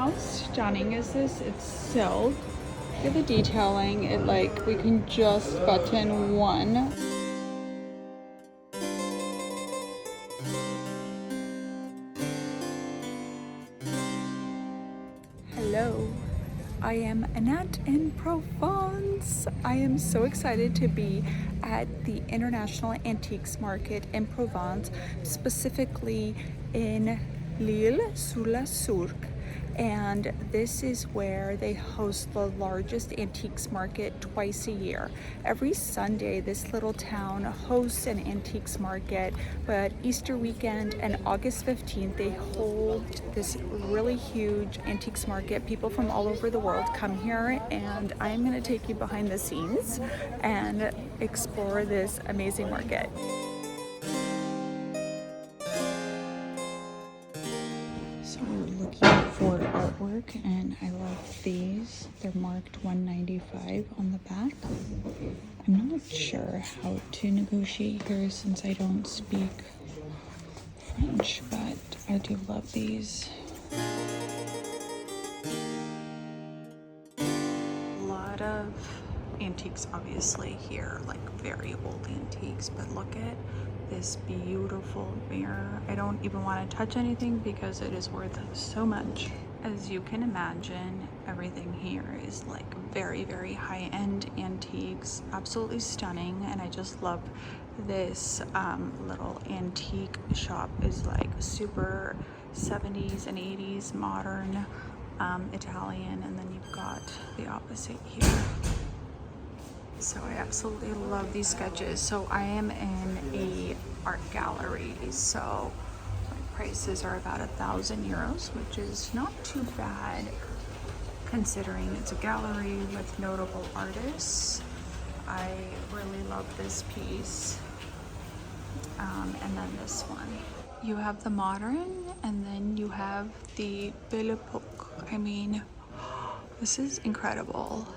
How stunning is this? It's silk. Look at the detailing. It like, we can just button one. Hello, I am Annette in Provence. I am so excited to be at the International Antiques Market in Provence, specifically in Isle-sur-la-Sorgue. And this is where they host the largest antiques market twice a year. Every Sunday, this little town hosts an antiques market, but Easter weekend and August 15th, they hold this really huge antiques market. People from all over the world come here, and I'm gonna take you behind the scenes and explore this amazing market. So we're looking for artwork, and I love these. They're marked $195 on the back. I'm not sure how to negotiate here since I don't speak French, but I do love these. A lot of antiques obviously here, like very old antiques, but look at this beautiful mirror. I don't even want to touch anything because it is worth so much. As you can imagine, everything here is like very, very high-end antiques, absolutely stunning. And I just love this little antique shop is like super 70s and 80s modern Italian, and then you've got the opposite here. So I absolutely love these sketches. So I am in a art gallery, so my prices are about €1,000, which is not too bad considering it's a gallery with notable artists. I really love this piece, and then this one. You have the modern, and then you have the Belle Epoque. I mean, this is incredible.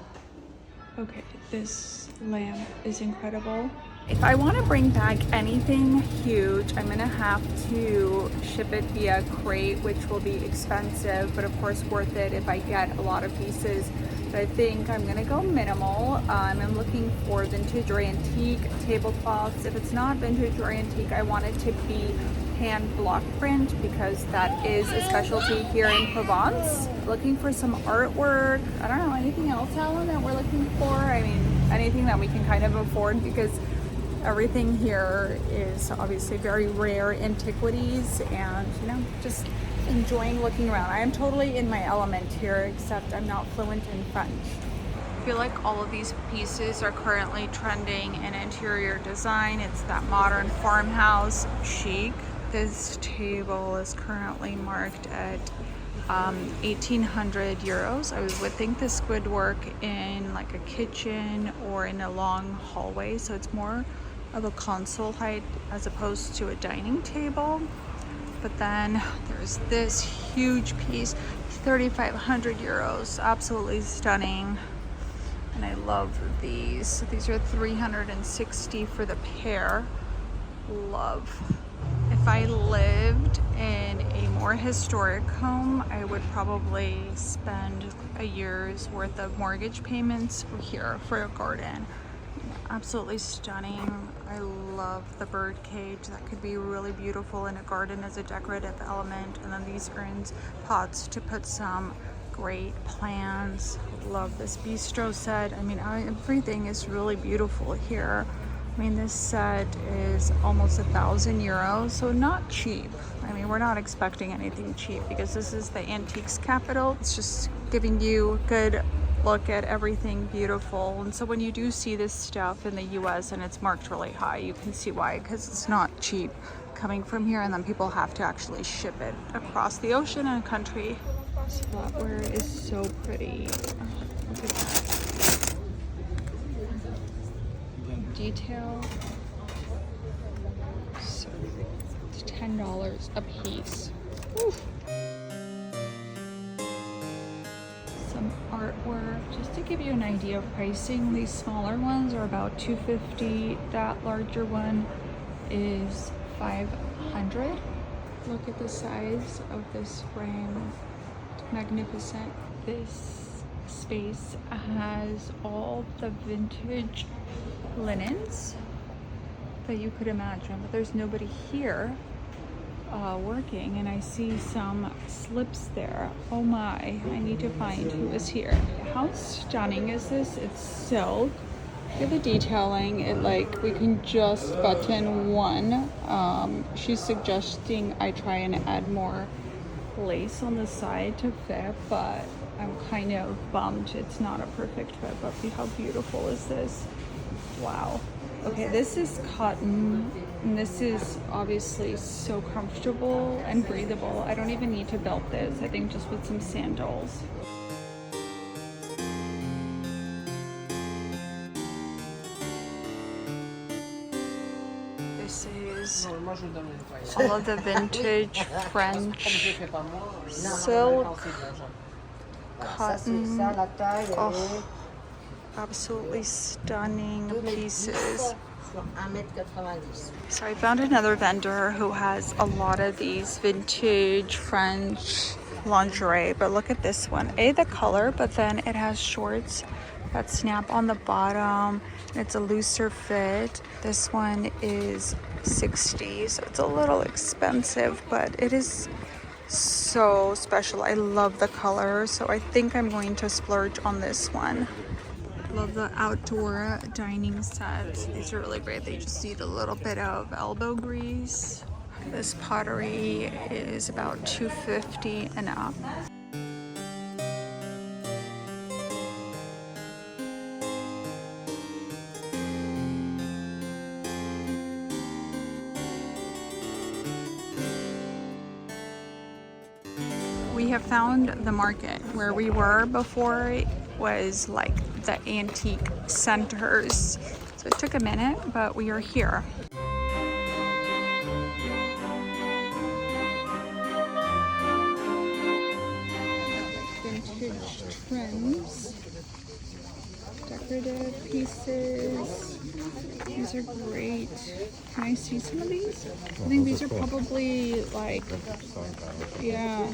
Okay, this lamp is incredible. If I want to bring back anything huge, I'm gonna have to ship it via crate, which will be expensive, but of course worth it if I get a lot of pieces. But I think I'm gonna go minimal. I'm looking for vintage or antique tablecloths. If it's not vintage or antique, I want it to be hand block print because that is a specialty here in Provence. Looking for some artwork. I don't know, anything else, Alan, that we're looking for? I mean, anything that we can kind of afford, because everything here is obviously very rare antiquities, and you know, just enjoying looking around. I am totally in my element here, except I'm not fluent in French. I feel like all of these pieces are currently trending in interior design. It's that modern farmhouse chic. This table is currently marked at €1,800. I would think this would work in like a kitchen or in a long hallway, so it's more of a console height as opposed to a dining table. But then there's this huge piece, €3,500, absolutely stunning. And I love these. These are $360 for the pair. Love. If I lived in a more historic home, I would probably spend a year's worth of mortgage payments here for a garden. Absolutely stunning. I love the bird cage. That could be really beautiful in a garden as a decorative element. And then these urns, pots to put some great plants. Love this bistro set. I mean, everything is really beautiful here. I mean, this set is almost €1,000, so not cheap. I mean, we're not expecting anything cheap because this is the antiques capital. It's just giving you a good look at everything beautiful. And so when you do see this stuff in the US and it's marked really high, you can see why, because it's not cheap coming from here, and then people have to actually ship it across the ocean and country. This flatware is so pretty. Oh, look at that. Detail. So it's $10 a piece. Oof. Some artwork, just to give you an idea of pricing. These smaller ones are about $250. That larger one is $500. Look at the size of this frame. magnificent. This space has all the vintage linens that you could imagine, but there's nobody here working, and I see some slips there. Oh my, I need to find who is here. How stunning is this? It's silk. Look at the detailing. It like, we can just button one. She's suggesting I try and add more lace on the side to fit, but I'm kind of bummed it's not a perfect fit. But how beautiful is this? Wow. Okay, this is cotton, and this is obviously so comfortable and breathable. I don't even need to belt this. I think just with some sandals. This is all of the vintage French silk, cotton. Oh, absolutely stunning pieces. So I found another vendor who has a lot of these vintage French lingerie, but look at this one. The color, but then it has shorts that snap on the bottom. It's a looser fit. This one is $60, so it's a little expensive, but it is so special. I love the color, so I think I'm going to splurge on this one. Love the outdoor dining sets. These are really great. They just need a little bit of elbow grease. This pottery is about $250 and up. We have found the market. Where we were before was like the antique centers. So it took a minute, but we are here. Vintage trims, decorative pieces. These are great. Can I see some of these? I think these are probably like, yeah,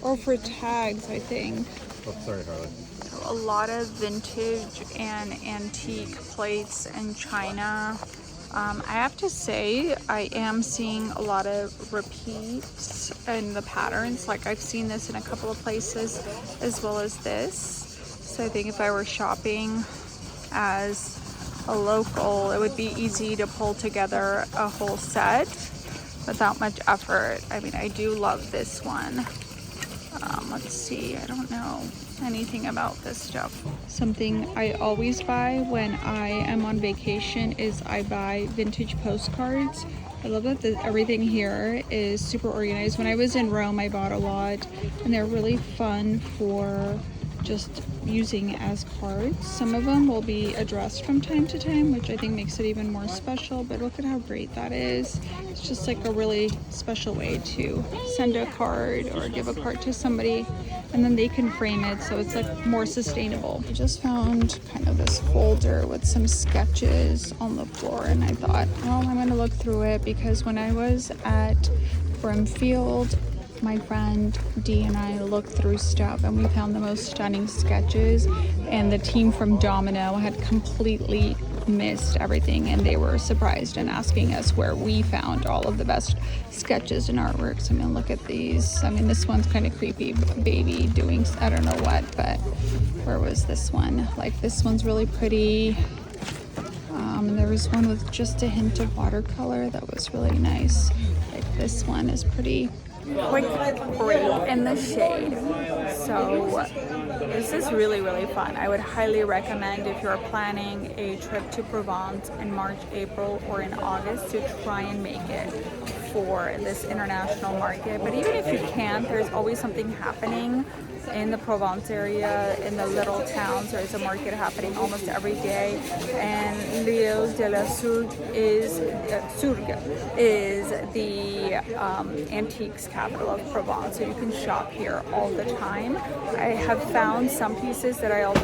or for tags, I think. Oh, sorry, Harley. So a lot of vintage and antique plates and china. I have to say, I am seeing a lot of repeats in the patterns. Like I've seen this in a couple of places as well as this. So I think if I were shopping as a local, it would be easy to pull together a whole set without much effort. I mean, I do love this one. Let's see, I don't know anything about this stuff. Something I always buy when I am on vacation is I buy vintage postcards. I love that everything here is super organized. When I was in Rome, I bought a lot, and they're really fun for just using as cards. Some of them will be addressed from time to time, which I think makes it even more special, but look at how great that is. It's just like a really special way to send a card or give a card to somebody, and then they can frame it so it's like more sustainable. I just found kind of this folder with some sketches on the floor, and I thought, well, I'm gonna look through it because when I was at Brimfield, my friend Dee and I looked through stuff and we found the most stunning sketches, and the team from Domino had completely missed everything, and they were surprised and asking us where we found all of the best sketches and artworks. I mean, look at these. I mean, this one's kind of creepy, baby doing I don't know what, but where was this one? Like, this one's really pretty. There was one with just a hint of watercolor that was really nice. Like, this one is pretty quick break in the shade. So this is really fun. I would highly recommend, if you're planning a trip to Provence in March, April, or in August, to try and make it for this international market. But even if you can't, there's always something happening in the Provence area, in the little towns. There's a market happening almost every day, and Isle-sur-la-Sorgue is the antiques capital of Provence, so you can shop here all the time. I have found some pieces that I'll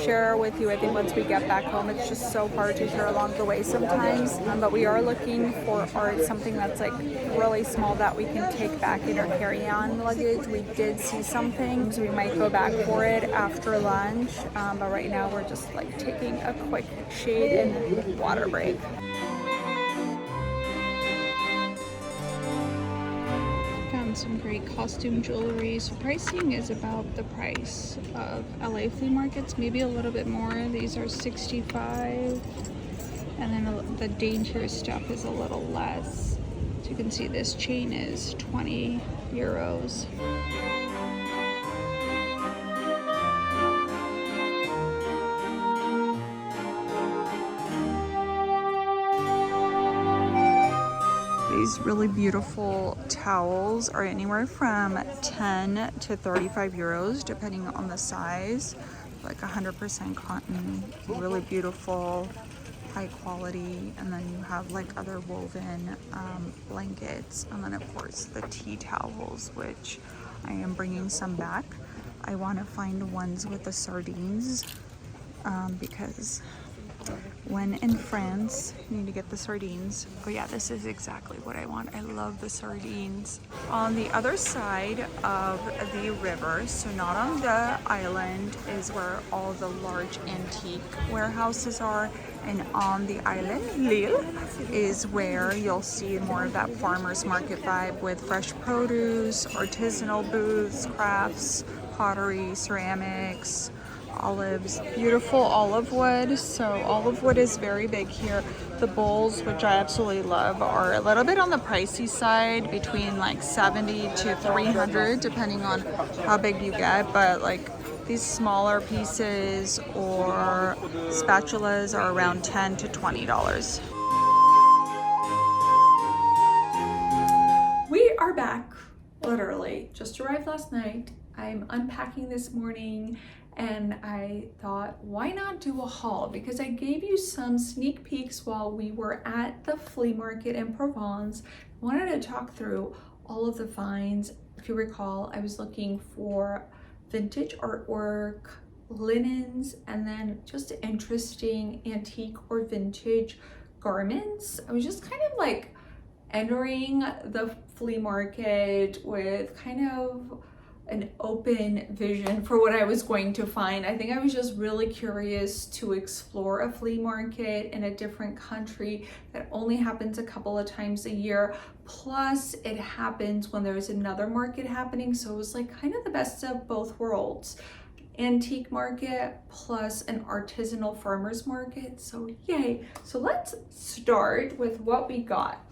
share with you, I think, once we get back home. It's just so hard to share along the way sometimes, but we are looking for art, something that's like really small that we can take back in our carry-on luggage. We did see something, so we might go back for it after lunch. But right now we're just like taking a quick shade and water break. Found some great costume jewelry. So pricing is about the price of LA flea markets, maybe a little bit more. These are $65, and then the dangerous stuff is a little less. So you can see this chain is 20 euros. These really beautiful towels are anywhere from 10 to 35 euros, depending on the size. Like 100% cotton, really beautiful, high quality. And then you have like other woven blankets. And then of course the tea towels, which I am bringing some back. I want to find ones with the sardines because when in France, you need to get the sardines. Oh yeah, this is exactly what I want. I love the sardines. On the other side of the river, so not on the island, is where all the large antique warehouses are. And on the island, Lille, is where you'll see more of that farmer's market vibe with fresh produce, artisanal booths, crafts, pottery, ceramics, olives, beautiful olive wood. So olive wood is very big here. The bowls, which I absolutely love, are a little bit on the pricey side, between like 70 to 300 depending on how big you get. But like these smaller pieces or spatulas are around $10 to $20. We are back, literally just arrived last night. I'm unpacking this morning, and I thought, why not do a haul? Because I gave you some sneak peeks while we were at the flea market in Provence. I wanted to talk through all of the finds. If you recall, I was looking for vintage artwork, linens, and then just interesting antique or vintage garments. I was just kind of like entering the flea market with kind of an open vision for what I was going to find. I think I was just really curious to explore a flea market in a different country that only happens a couple of times a year. Plus it happens when there's another market happening. So it was like kind of the best of both worlds. Antique market plus an artisanal farmers market. So yay. So let's start with what we got.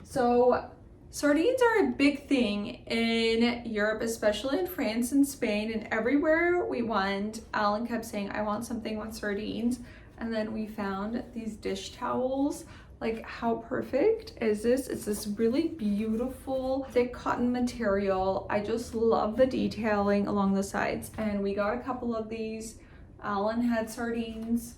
So sardines are a big thing in Europe, especially in France and Spain, and everywhere we went, Alan kept saying, I want something with sardines. And then we found these dish towels. Like, how perfect is this? It's this really beautiful thick cotton material. I just love the detailing along the sides. And we got a couple of these. Alan had sardines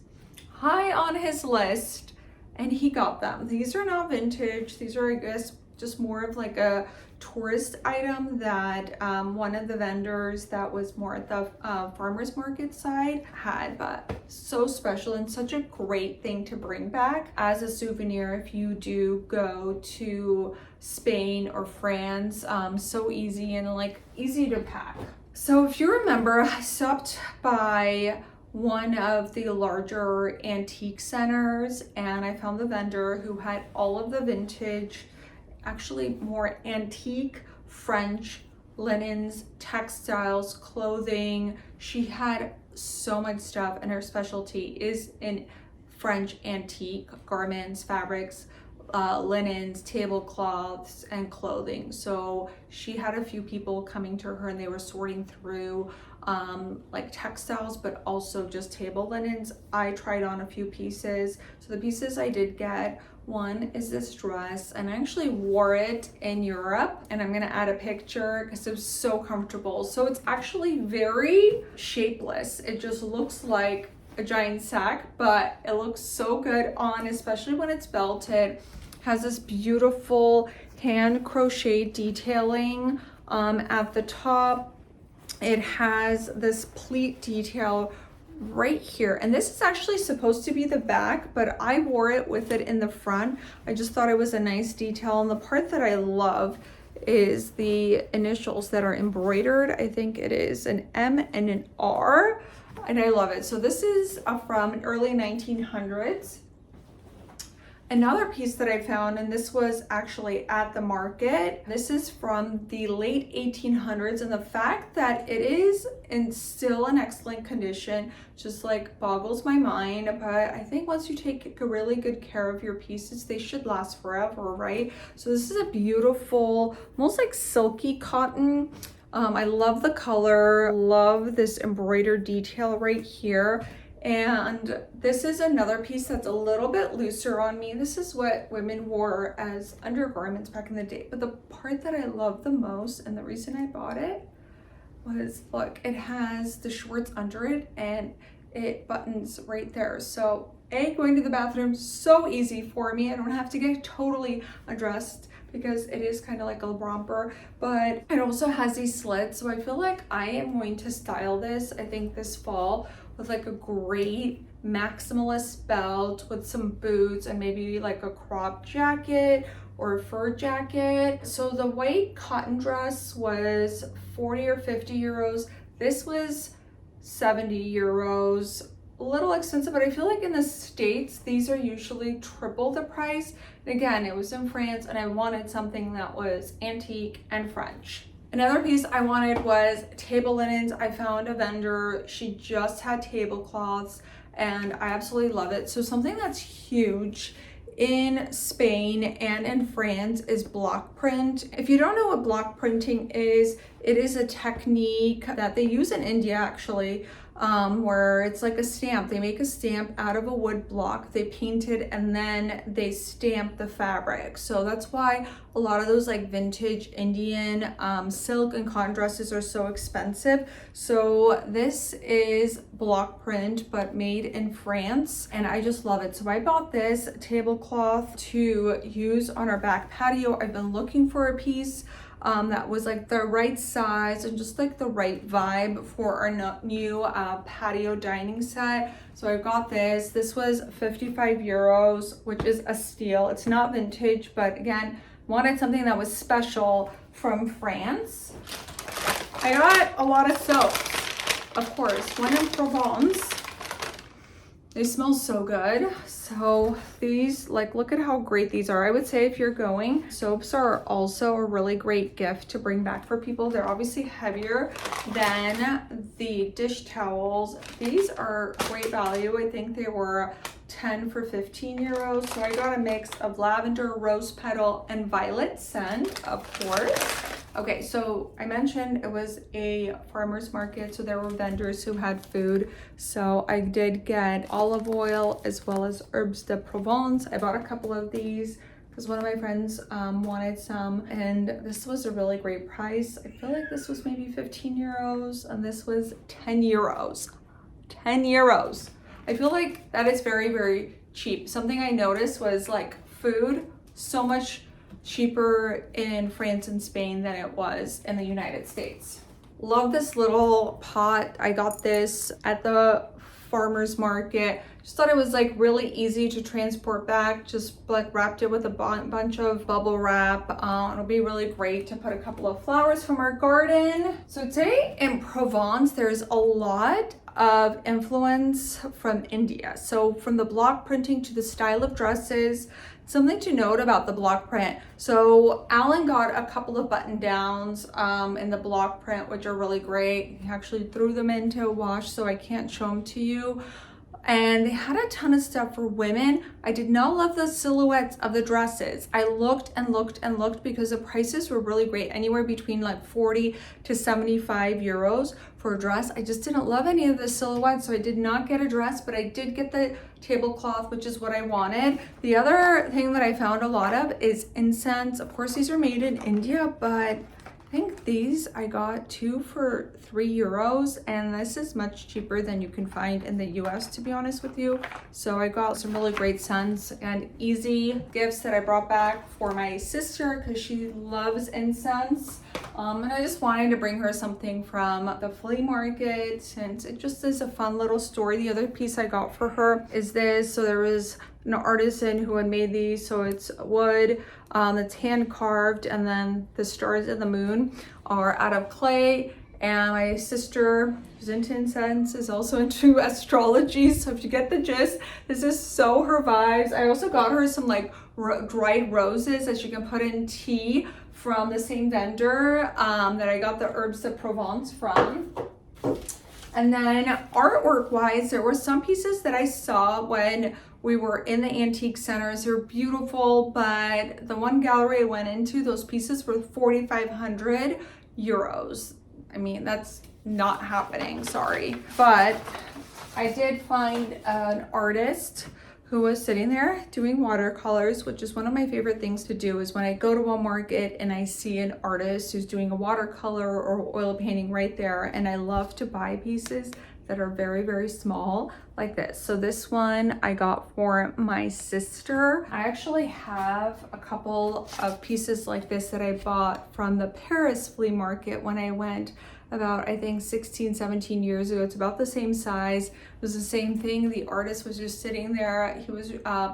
high on his list, and he got them. These are not vintage. These are, I guess, just more of like a tourist item that one of the vendors that was more at the farmers market side had. But so special and such a great thing to bring back as a souvenir if you do go to Spain or France. So easy and like easy to pack. So if you remember, I stopped by one of the larger antique centers and I found the vendor who had all of the vintage, actually more antique French linens, textiles, clothing. She had so much stuff, and her specialty is in French antique garments, fabrics, linens, tablecloths, and clothing. So she had a few people coming to her and they were sorting through like textiles, but also just table linens. I tried on a few pieces. So the pieces I did get, one is this dress, and I actually wore it in Europe, and I'm gonna add a picture because it was so comfortable. So it's actually very shapeless. It just looks like a giant sack, but it looks so good on, especially when it's belted. Has this beautiful hand crochet detailing at the top. It has this pleat detail right here, and this is actually supposed to be the back, but I wore it with it in the front. I just thought it was a nice detail, and the part that I love is the initials that are embroidered. I think it is an M and an R, and I love it. So this is from early 1900s. Another piece that I found, and this was actually at the market, this is from the late 1800s, and the fact that it is still in excellent condition just like boggles my mind. But I think once you take really good care of your pieces, they should last forever, right? So this is a beautiful, almost like silky cotton. I love the color, love this embroidered detail right here. And this is another piece that's a little bit looser on me. This is what women wore as undergarments back in the day. But the part that I love the most, and the reason I bought it, was, look, it has the shorts under it and it buttons right there. So going to the bathroom, so easy for me. I don't have to get totally undressed because it is kind of like a romper, but it also has these slits. So I feel like I am going to style this, I think this fall, with like a great maximalist belt with some boots and maybe like a crop jacket or a fur jacket. So the white cotton dress was 40 or 50 euros. This was 70 euros. A little expensive, but I feel like in the States, these are usually triple the price. And again, it was in France and I wanted something that was antique and French. Another piece I wanted was table linens. I found a vendor, she just had tablecloths and I absolutely love it. So something that's huge in Spain and in France is block print. If you don't know what block printing is, it is a technique that they use in India actually, where it's like a stamp. They make a stamp out of a wood block, they paint it, and then they stamp the fabric. So that's why a lot of those like vintage Indian silk and cotton dresses are so expensive. So this is block print, but made in France, and I just love it. So I bought this tablecloth to use on our back patio. I've been looking for a piece that was like the right size and just like the right vibe for our new patio dining set. So I got this. This was 55 euros, which is a steal. It's not vintage, but again, wanted something that was special from France. I got a lot of soaps, of course. One in Provence. They smell so good. So these, like, look at how great these are. I would say if you're going, soaps are also a really great gift to bring back for people. They're obviously heavier than the dish towels. These are great value. I think they were 10 for 15 euros. So I got a mix of lavender, rose petal, and violet scent, of course. Okay, so I mentioned it was a farmer's market, so there were vendors who had food. So I did get olive oil as well as herbs de Provence. I bought a couple of these because one of my friends wanted some, and this was a really great price. I feel like this was maybe 15 euros and this was 10 euros. 10 euros. I feel like that is very, very cheap. Something I noticed was like food, so much cheaper in France and Spain than it was in the United States. Love this little pot. I got this at the farmer's market. Just thought it was like really easy to transport back. Just like wrapped it with a bunch of bubble wrap. It'll be really great to put a couple of flowers from our garden. So today in Provence, there's a lot of influence from India. So from the block printing to the style of dresses. Something to note about the block print. So Alan got a couple of button downs in the block print, which are really great. He actually threw them into a wash, so I can't show them to you. And they had a ton of stuff for women. I did not love the silhouettes of the dresses. I looked and looked and looked because the prices were really great, anywhere between like 40 to 75 euros for a dress. I just didn't love any of the silhouettes, so I did not get a dress, but I did get the tablecloth, which is what I wanted. The other thing that I found a lot of is incense. Of course, these are made in India, but I think these I got 2 for 3 euros, and this is much cheaper than you can find in the US, to be honest with you. So I got some really great scents and easy gifts that I brought back for my sister because she loves incense. And I just wanted to bring her something from the flea market since it just is a fun little story. The other piece I got for her is this. So there was an artisan who had made these. So it's wood that's hand carved, and then the stars and the moon are out of clay. And my sister, who's into incense, is also into astrology. So if you get the gist, this is so her vibes. I also got her some like dried roses that you can put in tea from the same vendor that I got the Herbs de Provence from. And then artwork wise, there were some pieces that I saw when we were in the antique centers. They're beautiful, but the one gallery I went into, those pieces were 4,500 euros. I mean, that's not happening, sorry. But I did find an artist who was sitting there doing watercolors, which is one of my favorite things to do, is when I go to a market and I see an artist who's doing a watercolor or oil painting right there, and I love to buy pieces that are very, very small like this. So this one I got for my sister. I actually have a couple of pieces like this that I bought from the Paris flea market when I went about, I think 16, 17 years ago. It's about the same size. It was the same thing. The artist was just sitting there. He was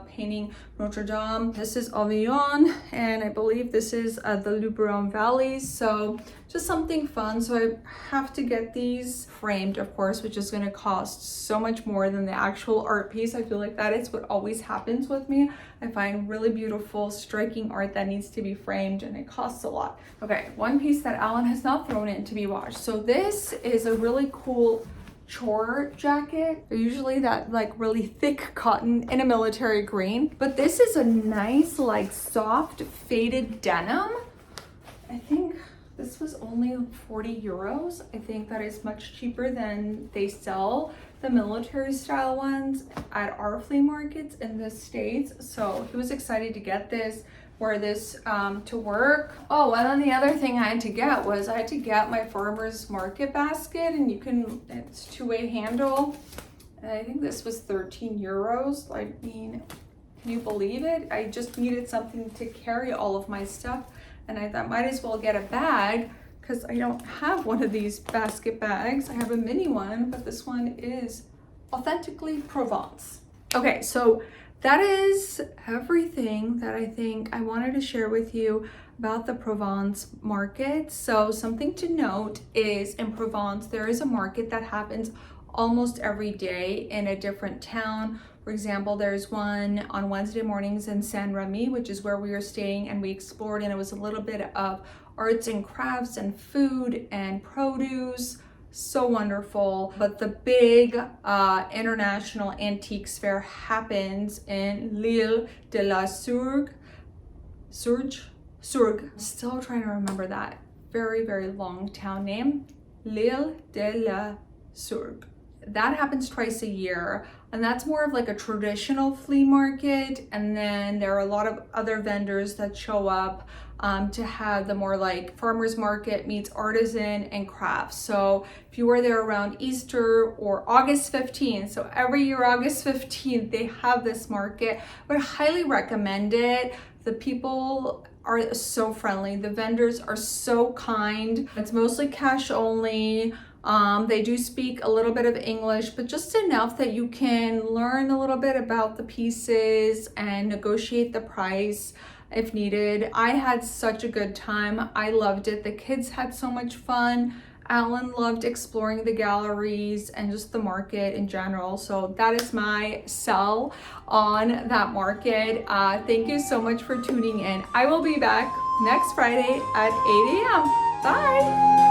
painting Notre Dame. This is Avignon, and I believe this is the Luberon Valley. So just something fun. So I have to get these framed, of course, which is going to cost so much more than the actual art piece. I feel like that is what always happens with me. I find really beautiful, striking art that needs to be framed, and it costs a lot. Okay, one piece that Alan has not thrown in to be washed. So this is a really cool chore jacket. They're usually that like really thick cotton in a military green, but this is a nice like soft faded denim. I think this was only 40 euros. I think that is much cheaper than they sell the military style ones at our flea markets in the States. So he was excited to get this, wear this to work. Oh, and then the other thing I had to get was I had to get my farmer's market basket, and it's two-way handle. And I think this was 13 euros. I mean, can you believe it? I just needed something to carry all of my stuff, and I thought might as well get a bag because I don't have one of these basket bags. I have a mini one, but this one is authentically Provence. Okay, so that is everything that I think I wanted to share with you about the Provence market. So something to note is in Provence, there is a market that happens almost every day in a different town. For example, there's one on Wednesday mornings in Saint-Remy, which is where we were staying, and we explored, and it was a little bit of arts and crafts and food and produce. So wonderful. But the big international antiques fair happens in L'Isle-sur-la-Sorgue. Still trying to remember that very, very long town name. L'Isle-sur-la-Sorgue. That happens twice a year, and that's more of like a traditional flea market. And then there are a lot of other vendors that show up to have the more like farmers market meets artisan and crafts. So if you were there around Easter or August 15th, so every year August 15th they have this market. I would highly recommend it. The people are so friendly. The vendors are so kind. It's mostly cash only. They do speak a little bit of English, but just enough that you can learn a little bit about the pieces and negotiate the price if needed. I had such a good time. I loved it. The kids had so much fun. Alan loved exploring the galleries and just the market in general. So that is my sell on that market. Thank you so much for tuning in. I will be back next Friday at 8 a.m. Bye.